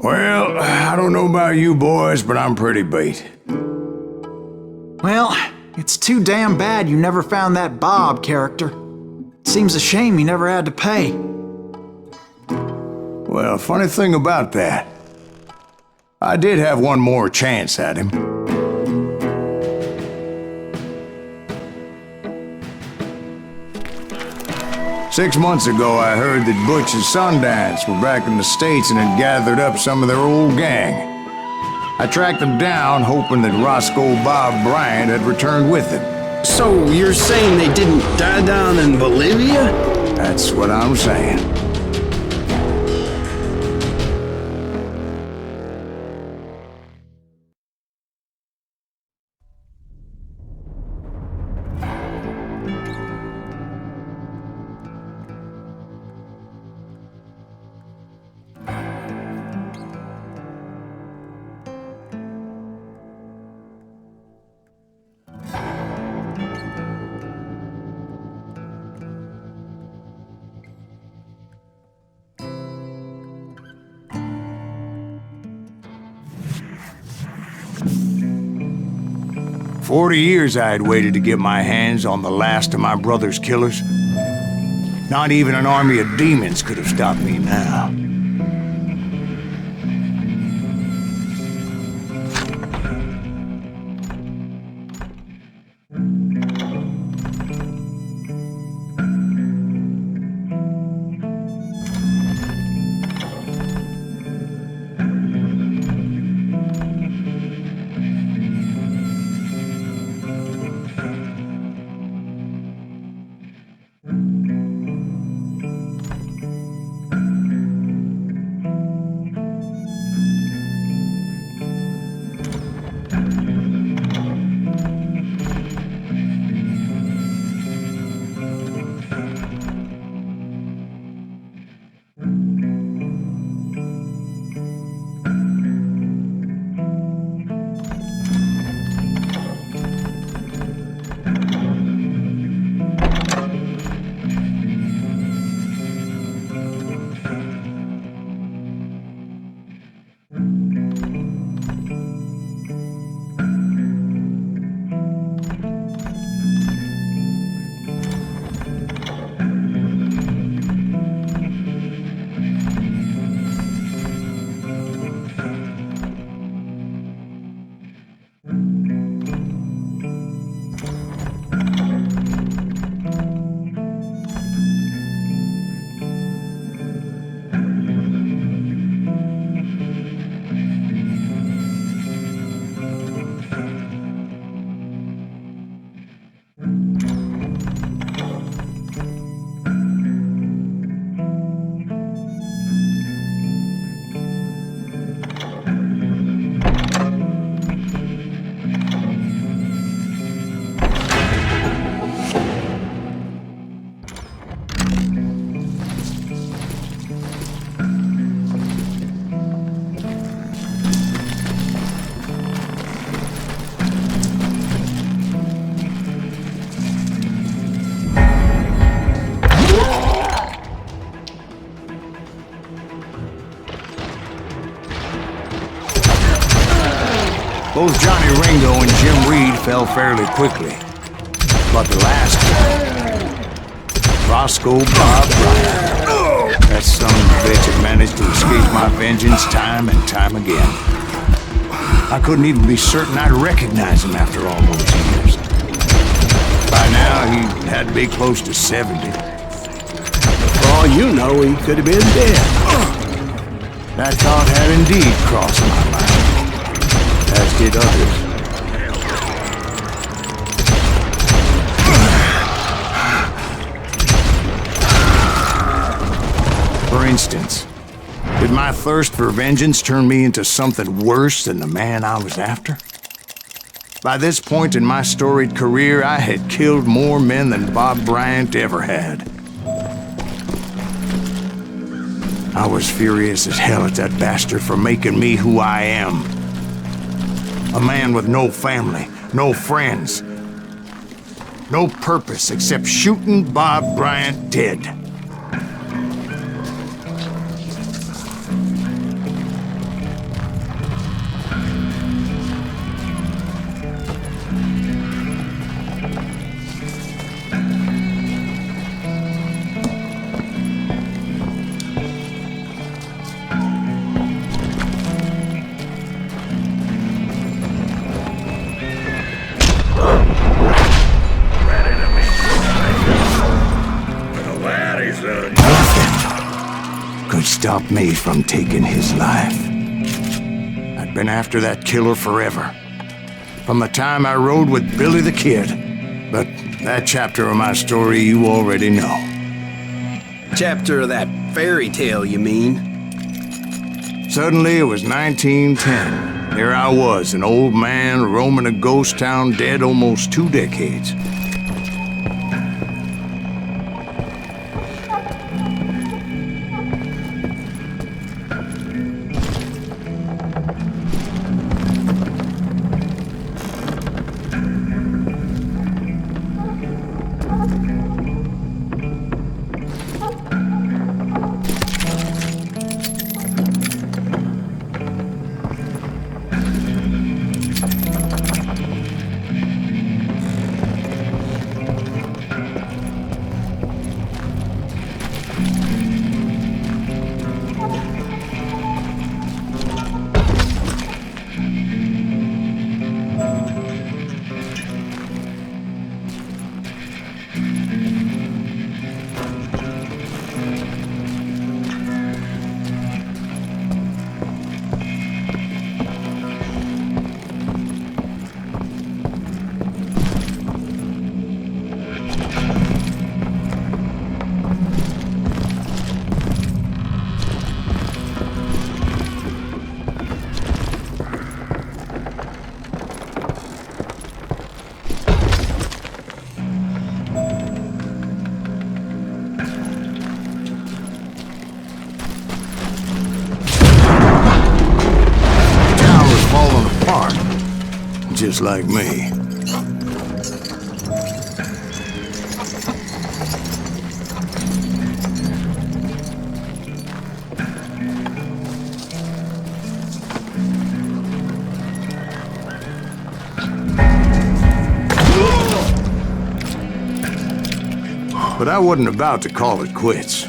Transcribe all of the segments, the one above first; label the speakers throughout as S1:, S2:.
S1: Well, I don't know about you boys, but I'm pretty beat.
S2: Well, it's too damn bad you never found that Bob character. Seems a shame you never had to pay.
S1: Well, funny thing about that, I did have one more chance at him. Six months ago, I heard that Butch and Sundance were back in the States and had gathered up some of their old gang. I tracked them down, hoping that Roscoe Bob Bryant had returned with them.
S3: So you're saying they didn't die down in Bolivia?
S1: That's what I'm saying. "40 years I had waited to get my hands on the last of my brother's killers. Not even an army of demons could have stopped me now. Both Johnny Ringo and Jim Reed fell fairly quickly. But the last one, Roscoe Bob Bryant, that son of a bitch had managed to escape my vengeance time and time again. I couldn't even be certain I'd recognize him after all those years. By now, he had to be close to 70.
S3: For all you know, he could have been dead.
S1: That thought had indeed crossed my mind, as did others. For instance, did my thirst for vengeance turn me into something worse than the man I was after? By this point in my storied career, I had killed more men than Bob Bryant ever had. I was furious as hell at that bastard for making me who I am. A man with no family, no friends, no purpose except shooting Bob Bryant dead. stop me from taking his life. I'd been after that killer forever. From the time I rode with Billy the Kid. But that chapter of my story you already know.
S3: Chapter of that fairy tale, you mean?
S1: Suddenly it was 1910. Here I was, an old man roaming a ghost town dead almost 2 decades. Just like me. But I wasn't about to call it quits.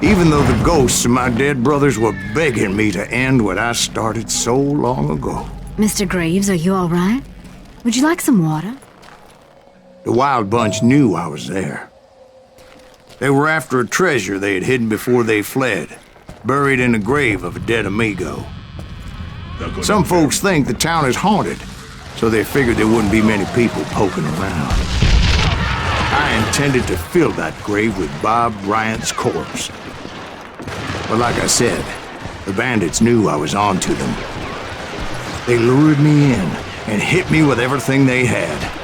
S1: Even though the ghosts of my dead brothers were begging me to end what I started so long ago.
S4: Mr. Graves, are you all right? Would you like some water?
S1: The Wild Bunch knew I was there. They were after a treasure they had hidden before they fled, buried in the grave of a dead amigo. Some folks think the town is haunted, so they figured there wouldn't be many people poking around. I intended to fill that grave with Bob Bryant's corpse. But like I said, the bandits knew I was on to them. They lured me in and hit me with everything they had.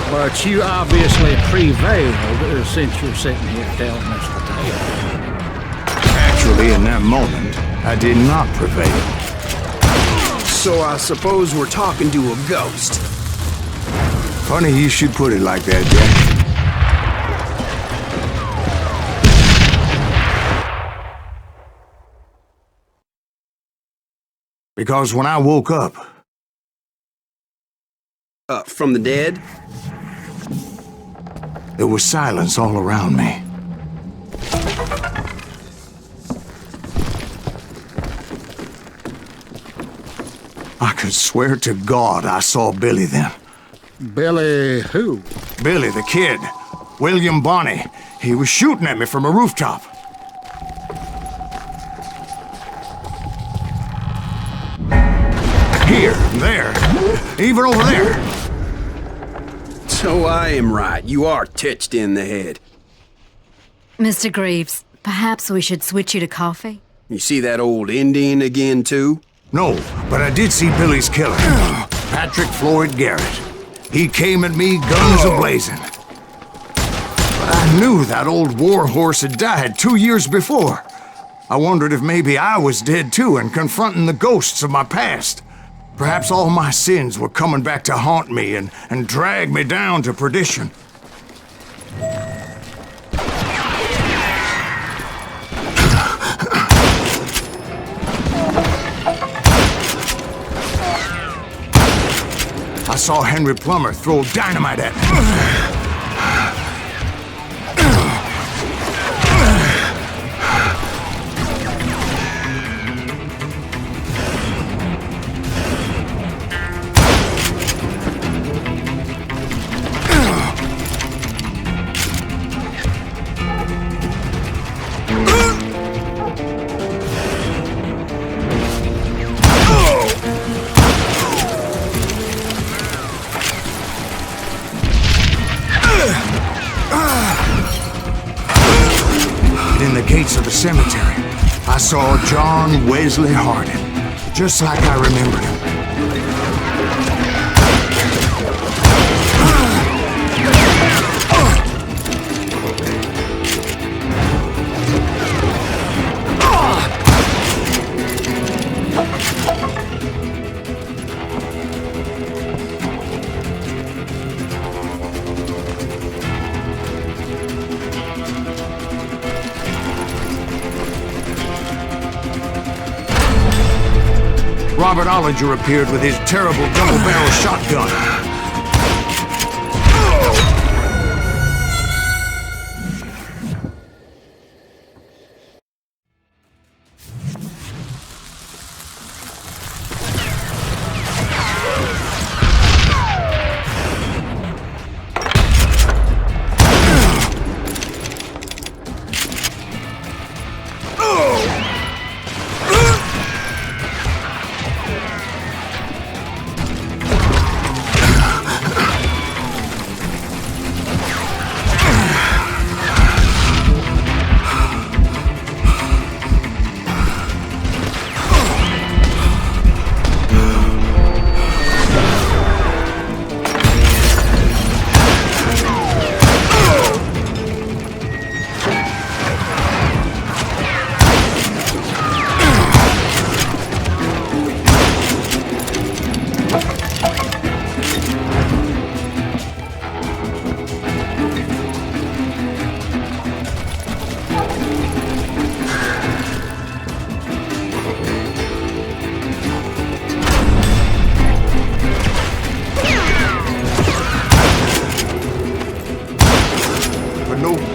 S5: But you obviously prevailed since you're sitting here telling us the tale.
S1: Actually, in that moment, I did not prevail.
S3: So I suppose we're talking to a ghost.
S1: Funny you should put it like that, Jack. Because when I woke up...
S3: From the dead?
S1: There was silence all around me. I could swear to God I saw Billy then.
S5: Billy who?
S1: Billy the Kid. William Bonney. He was shooting at me from a rooftop. Here, there, even over there.
S3: So I am right. You are touched in the head.
S4: Mr. Graves, perhaps we should switch you to coffee?
S3: You see that old Indian again, too?
S1: No, but I did see Billy's killer, Patrick Floyd Garrett. He came at me guns a-blazing. But I knew that old war horse had died 2 years before. I wondered if maybe I was dead too and confronting the ghosts of my past. Perhaps all my sins were coming back to haunt me and drag me down to perdition. I saw Henry Plummer throw dynamite at me. In the gates of the cemetery, I saw John Wesley Hardin, just like I remembered him. Robert Ollinger appeared with his terrible double-barrel shotgun.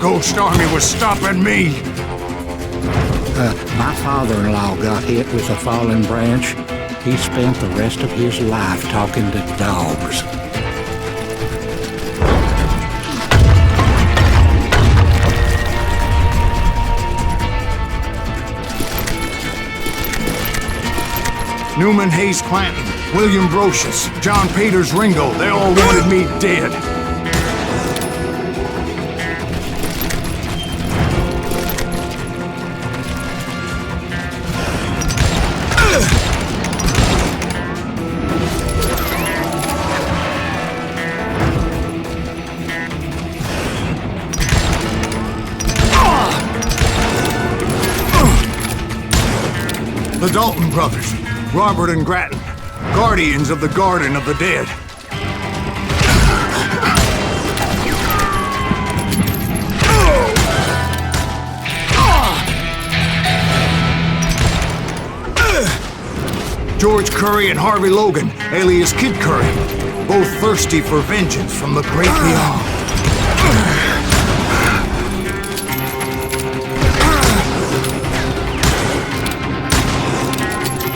S1: Ghost army was stopping me.
S5: My father-in-law got hit with a fallen branch. He spent the rest of his life talking to dogs.
S1: Newman Hayes Clanton, William Brocious, John Peters Ringo, they all wanted me dead. The Dalton brothers, Robert and Grattan, guardians of the Garden of the Dead. George Curry and Harvey Logan, alias Kid Curry, both thirsty for vengeance from the great beyond.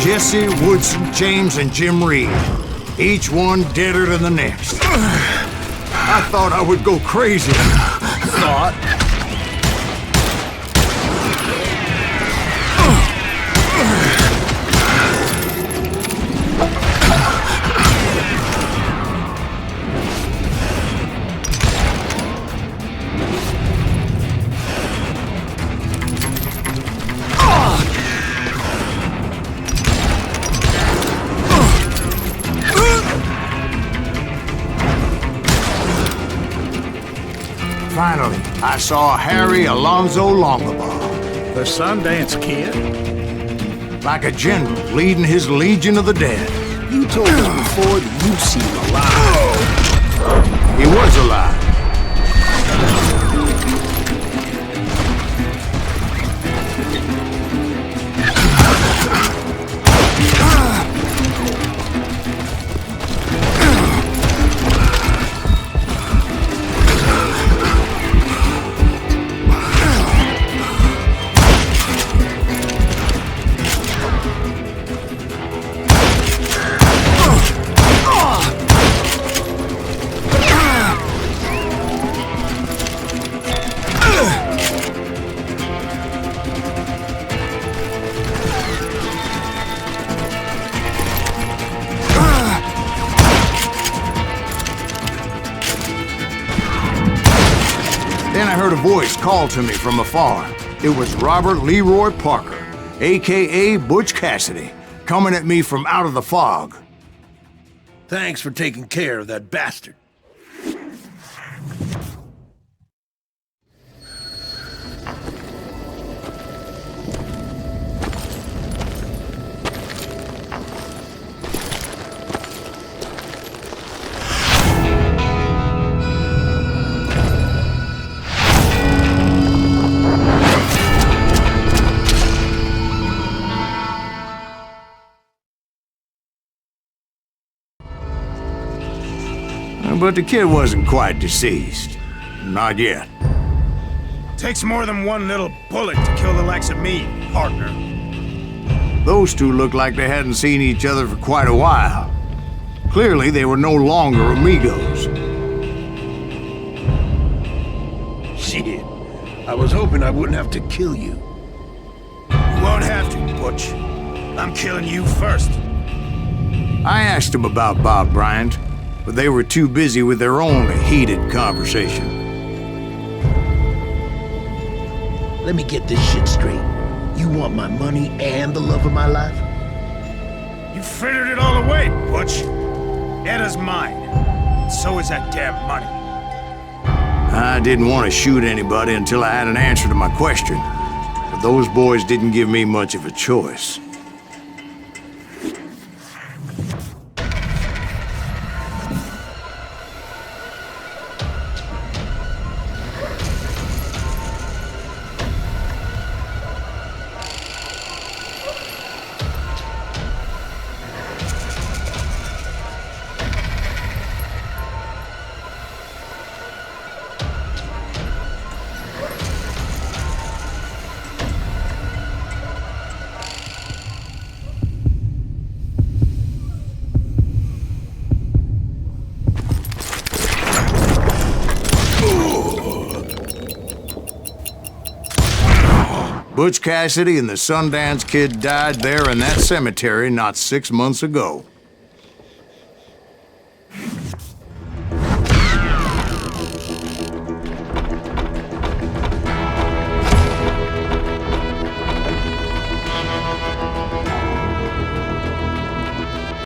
S1: Jesse, Woodson, James, and Jim Reed. Each one deader than the next. I thought I would go crazy. Thought? I saw Harry Alonzo Longabaugh,
S5: The Sundance Kid?
S1: like a general leading his legion of the dead.
S3: You told us before that you'd seen him alive.
S1: He was alive. Then I heard a voice call to me from afar. It was Robert Leroy Parker, a.k.a. Butch Cassidy, coming at me from out of the fog.
S6: Thanks for taking care of that bastard.
S1: But the kid wasn't quite deceased. Not yet.
S7: Takes more than one little bullet to kill the likes of me, partner.
S1: Those two looked like they hadn't seen each other for quite a while. Clearly, they were no longer amigos.
S6: Shit. I was hoping I wouldn't have to kill you.
S7: You won't have to, Butch. I'm killing you first.
S1: I asked them about Bob Bryant, but they were too busy with their own heated conversation.
S6: Let me get this shit straight. You want my money and the love of my life?
S7: You frittered it all away, Butch. Eda's mine. So is that damn money.
S1: I didn't want to shoot anybody until I had an answer to my question, but those boys didn't give me much of a choice. Butch Cassidy and the Sundance Kid died there in that cemetery not 6 months ago.